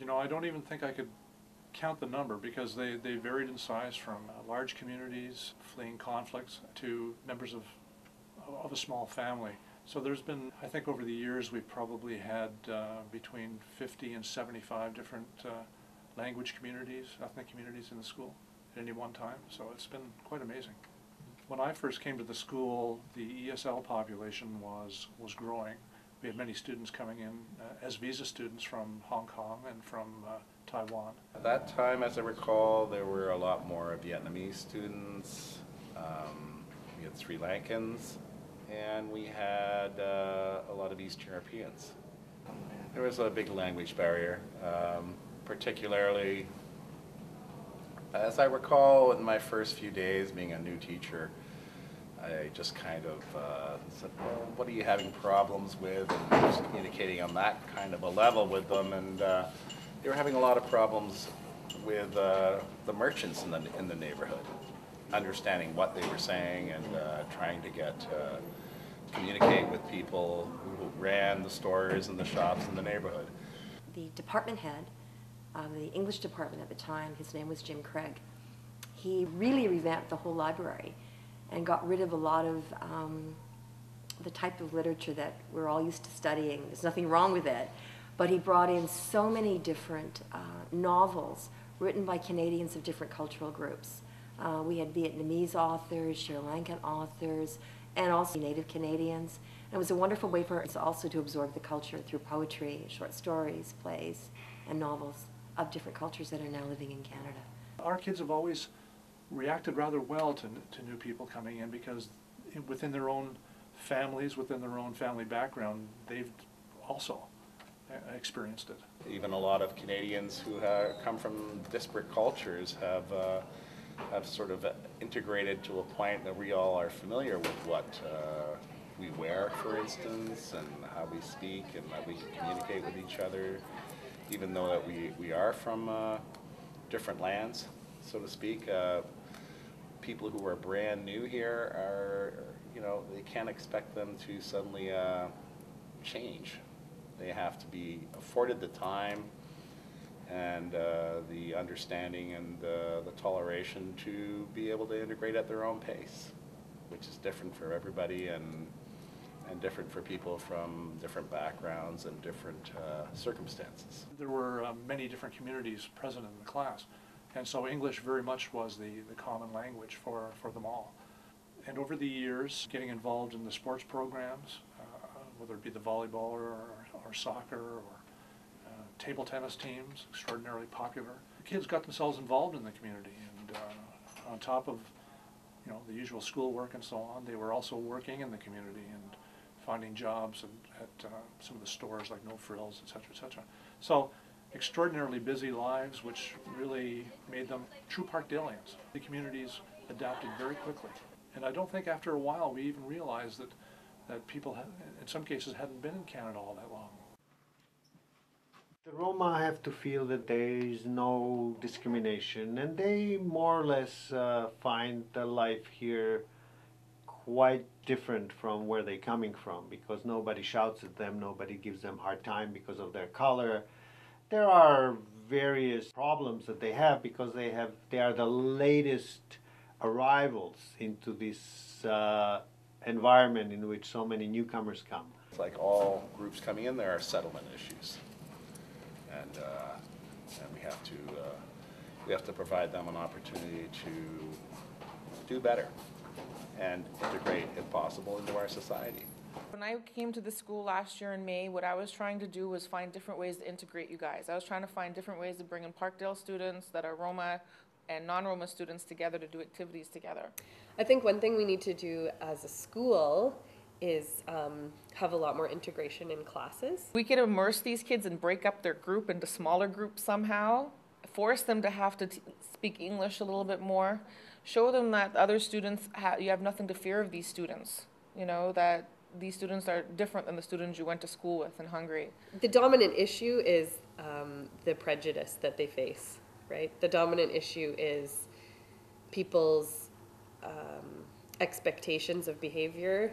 You know, I don't even think I could count the number because they varied in size from large communities fleeing conflicts to members of a small family. So there's been, I think over the years we've probably had between 50 and 75 different language communities, ethnic communities in the school at any one time. So it's been quite amazing. When I first came to the school, the ESL population was growing. We had many students coming in as visa students from Hong Kong and from Taiwan. At that time, as I recall, there were a lot more Vietnamese students, we had Sri Lankans, and we had a lot of East Europeans. There was a big language barrier, particularly, as I recall, in my first few days being a new teacher, I just kind of said, well, what are you having problems with? And just communicating on that kind of a level with them. And they were having a lot of problems with the merchants in the neighborhood, understanding what they were saying and trying to communicate with people who ran the stores and the shops in the neighborhood. The department head of the English department at the time, his name was Jim Craig. He really revamped the whole library and got rid of a lot of the type of literature that we're all used to studying. There's nothing wrong with it, but he brought in so many different novels written by Canadians of different cultural groups. We had Vietnamese authors, Sri Lankan authors, and also Native Canadians. And it was a wonderful way for us also to absorb the culture through poetry, short stories, plays, and novels of different cultures that are now living in Canada. Our kids have always reacted rather well to new people coming in because within their own families, within their own family background, they've also experienced it. Even a lot of Canadians who come from disparate cultures have sort of integrated to a point that we all are familiar with what we wear, for instance, and how we speak and how we communicate with each other, even though that we are from different lands, so to speak. People who are brand new here are, you know, they can't expect them to suddenly change. They have to be afforded the time and the understanding and the toleration to be able to integrate at their own pace, which is different for everybody and different for people from different backgrounds and different circumstances. There were many different communities present in the class, and so English very much was the common language for them all. And over the years, getting involved in the sports programs, whether it be the volleyball or soccer or table tennis teams, extraordinarily popular. The kids got themselves involved in the community, and on top of, you know, the usual schoolwork and so on, they were also working in the community and finding jobs at some of the stores like No Frills, etc., etc. So extraordinarily busy lives, which really made them true Parkdalians. The communities adapted very quickly, and I don't think after a while we even realized that people in some cases hadn't been in Canada all that long. The Roma have to feel that there is no discrimination, and they more or less find the life here quite different from where they're coming from, because nobody shouts at them, nobody gives them a hard time because of their color. There are various problems that they have because they are the latest arrivals into this environment in which so many newcomers come. It's like all groups coming in, there are settlement issues. And we have to provide them an opportunity to do better and integrate, if possible, into our society. When I came to the school last year in May, what I was trying to do was find different ways to integrate you guys. I was trying to find different ways to bring in Parkdale students that are Roma and non-Roma students together to do activities together. I think one thing we need to do as a school is have a lot more integration in classes. We could immerse these kids and break up their group into smaller groups somehow, force them to have to speak English a little bit more, show them that other students, you have nothing to fear of these students, you know, that these students are different than the students you went to school with in Hungary. The dominant issue is the prejudice that they face, right? The dominant issue is people's expectations of behavior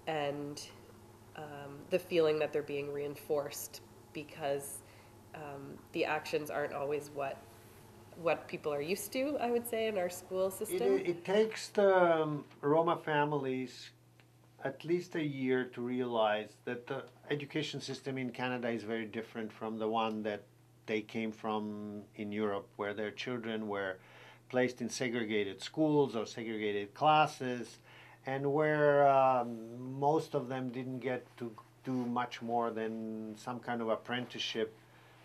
and the feeling that they're being reinforced because the actions aren't always what people are used to, I would say, in our school system. It takes the Roma families at least a year to realize that the education system in Canada is very different from the one that they came from in Europe, where their children were placed in segregated schools or segregated classes, and where most of them didn't get to do much more than some kind of apprenticeship,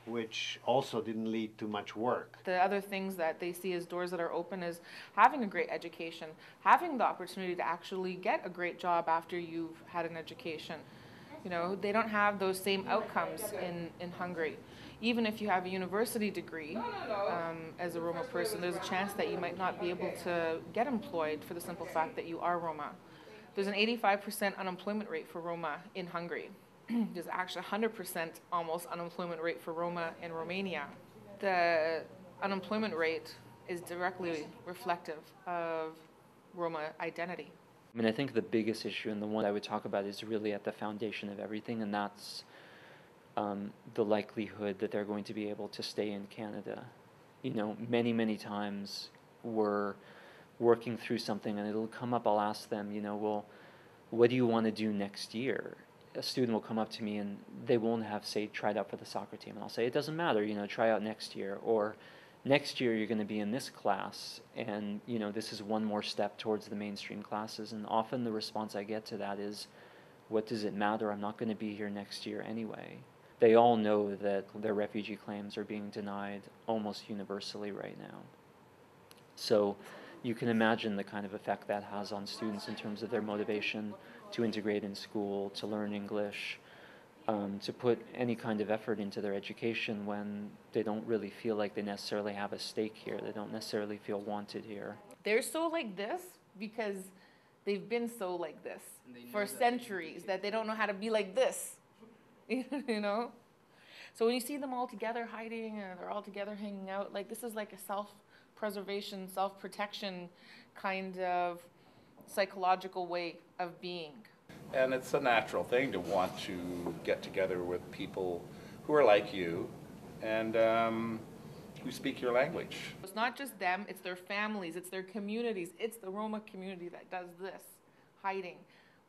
which also didn't lead to much work. The other things that they see as doors that are open is having a great education, having the opportunity to actually get a great job after you've had an education. You know, they don't have those same outcomes in Hungary. Even if you have a university degree as a Roma person, there's a chance that you might not be able to get employed for the simple fact that you are Roma. There's an 85% unemployment rate for Roma in Hungary. There's actually 100% almost unemployment rate for Roma in Romania. The unemployment rate is directly reflective of Roma identity. I mean, I think the biggest issue, and the one I would talk about, is really at the foundation of everything, and that's the likelihood that they're going to be able to stay in Canada. You know, many times we're working through something and it'll come up, I'll ask them, you know, well, what do you want to do next year? A student will come up to me and they won't have, say, tried out for the soccer team. And I'll say, it doesn't matter, you know, try out next year. Or next year you're going to be in this class and, you know, this is one more step towards the mainstream classes. And often the response I get to that is, what does it matter? I'm not going to be here next year anyway. They all know that their refugee claims are being denied almost universally right now. So you can imagine the kind of effect that has on students in terms of their motivation to integrate in school, to learn English, to put any kind of effort into their education when they don't really feel like they necessarily have a stake here. They don't necessarily feel wanted here. They're so like this because they've been so like this for centuries that they don't know how to be like this, you know? So when you see them all together hiding and they're all together hanging out, like this is like a self-preservation, self-protection kind of psychological way of being. And it's a natural thing to want to get together with people who are like you and who speak your language. It's not just them, it's their families, it's their communities, it's the Roma community that does this, hiding.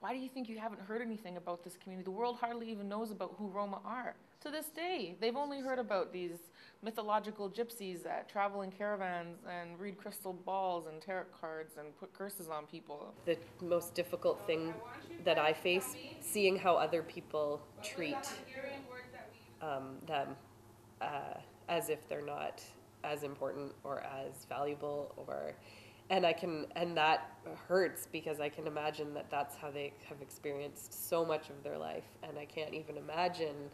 Why do you think you haven't heard anything about this community? The world hardly even knows about who Roma are. To this day, they've only heard about these mythological gypsies that travel in caravans and read crystal balls and tarot cards and put curses on people. The most difficult thing that I face, seeing how other people treat them as if they're not as important or as valuable, and that hurts because I can imagine that that's how they have experienced so much of their life, and I can't even imagine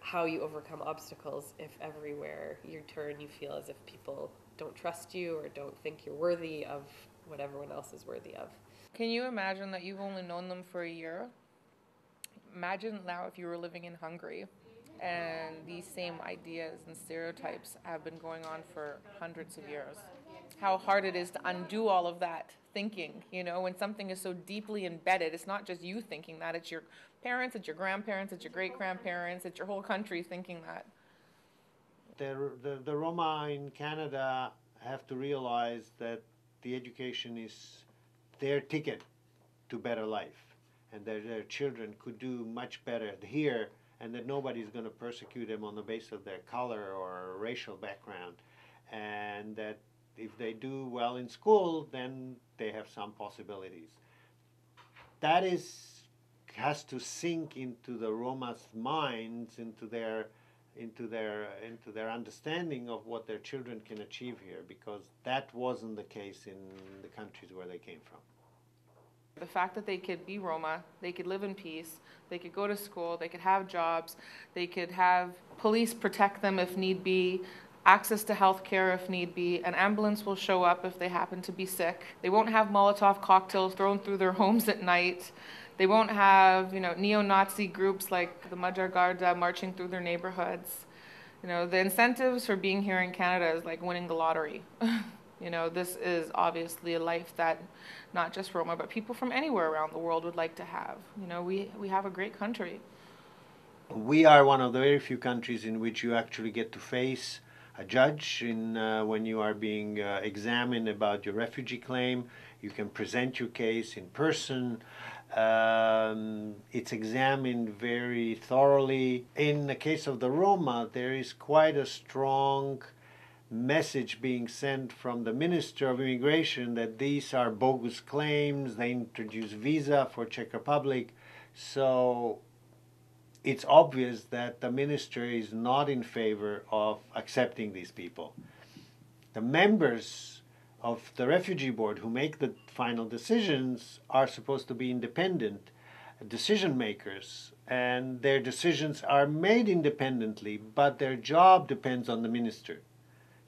how you overcome obstacles if everywhere you turn you feel as if people don't trust you or don't think you're worthy of what everyone else is worthy of. Can you imagine that you've only known them for a year? Imagine now if you were living in Hungary and these same ideas and stereotypes have been going on for hundreds of years. How hard it is to undo all of that thinking, you know, when something is so deeply embedded. It's not just you thinking that, it's your parents, it's your grandparents, it's your great-grandparents, it's your whole country thinking that. The Roma in Canada have to realize that the education is their ticket to better life, and that their children could do much better here, and that nobody's going to persecute them on the basis of their color or racial background, and that if they do well in school, then they have some possibilities. That has to sink into the Roma's minds, into their understanding of what their children can achieve here, because that wasn't the case in the countries where they came from. The fact that they could be Roma, they could live in peace, they could go to school, they could have jobs, they could have police protect them if need be, access to health care if need be, an ambulance will show up if they happen to be sick. They won't have Molotov cocktails thrown through their homes at night. They won't have, you know, neo-Nazi groups like the Magyar Garda marching through their neighborhoods. You know, the incentives for being here in Canada is like winning the lottery. You know, this is obviously a life that not just Roma, but people from anywhere around the world would like to have. You know, we have a great country. We are one of the very few countries in which you actually get to face a judge when you are being examined about your refugee claim. You can present your case in person. It's examined very thoroughly. In the case of the Roma, there is quite a strong message being sent from the Minister of Immigration that these are bogus claims. They introduce visa for Czech Republic. So it's obvious that the minister is not in favor of accepting these people. The members of the refugee board who make the final decisions are supposed to be independent decision makers, and their decisions are made independently, but their job depends on the minister.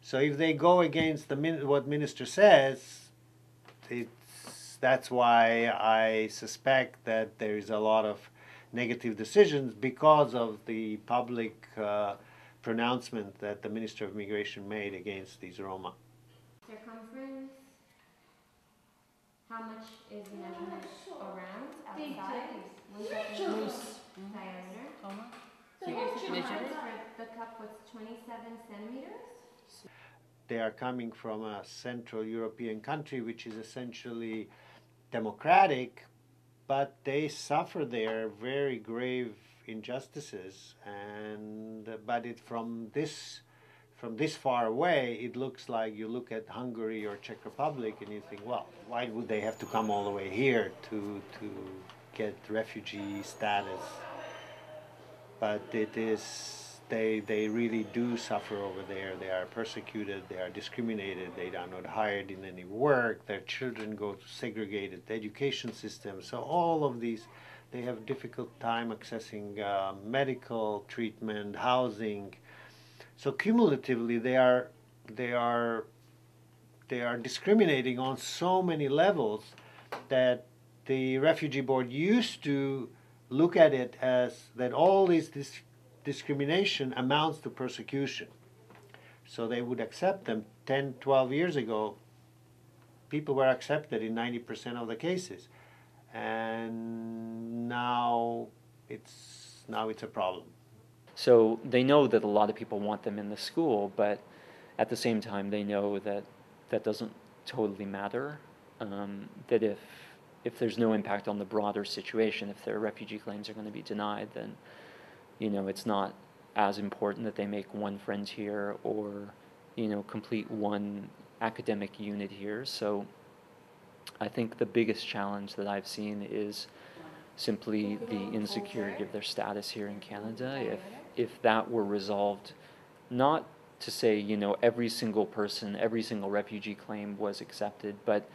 So if they go against what minister says, that's why I suspect that there is a lot of negative decisions because of the public pronouncement that the Minister of Immigration made against these Roma. Circumference. How much is the measurement around outside? 1 centimeter diameter. So your circumference for the cup was 27 centimeters? They are coming from a Central European country which is essentially democratic, but they suffer there very grave injustices, and from this far away, it looks like you look at Hungary or Czech Republic and you think, well, why would they have to come all the way here to get refugee status? But it is, they really do suffer over there. They are persecuted, they are discriminated, they are not hired in any work, their children go to segregated education systems. So all of these, they have difficult time accessing medical treatment, housing. So cumulatively, they are discriminating on so many levels that the refugee board used to look at it as that all this discrimination amounts to persecution. So they would accept them. 10, 12 years ago, people were accepted in 90% of the cases. And now it's a problem. So they know that a lot of people want them in the school, but at the same time they know that that doesn't totally matter. That if there's no impact on the broader situation, if their refugee claims are going to be denied, then it's not as important that they make one friend here or complete one academic unit here. So I think the biggest challenge that I've seen is simply the insecurity of their status here in Canada. If that were resolved, not to say every single person, every single refugee claim was accepted, but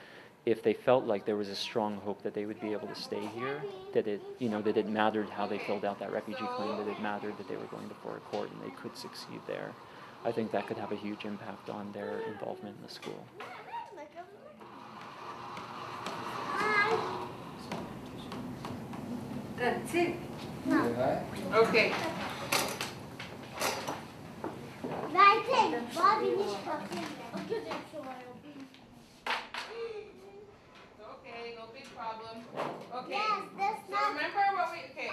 if they felt like there was a strong hope that they would be able to stay here, that it mattered how they filled out that refugee claim, that it mattered that they were going before a court and they could succeed there, I think that could have a huge impact on their involvement in the school. That's it. Okay. Okay, no big problem. Okay. Yes, that's So not. remember what we, okay.